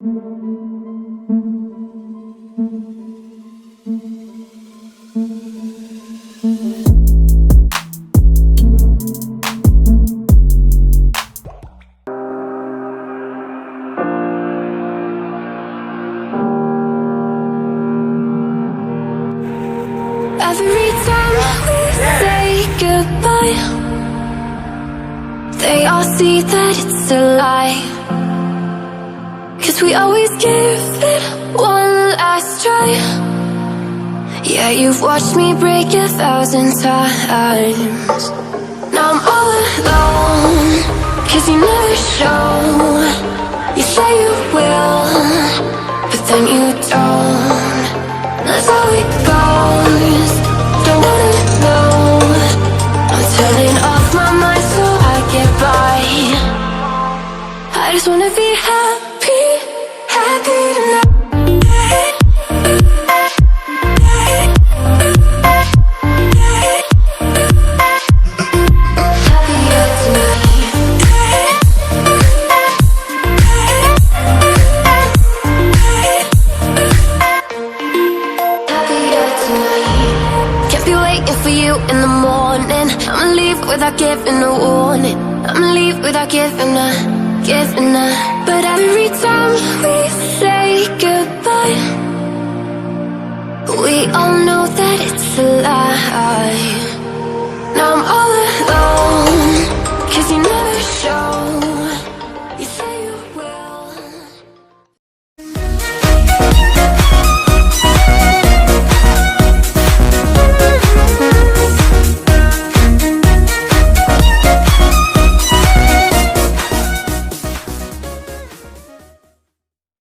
Every time we say goodbye, they all see that it's a lie. 'Cause we always give it one last try. Yeah, you've watched me break 1,000 times. Now I'm all alone, 'cause you never show. You say you will, but then you don't. That's how it goes. Don't wanna know. I'm turning off my mind so I get by. I just wanna be happy, happy tonight. Happier tonight. Happier tonight. Can't be waiting for you in the morning. I'ma leave without giving a warning. I'ma leave without giving a. But every time we say goodbye, we all know that it's a lie.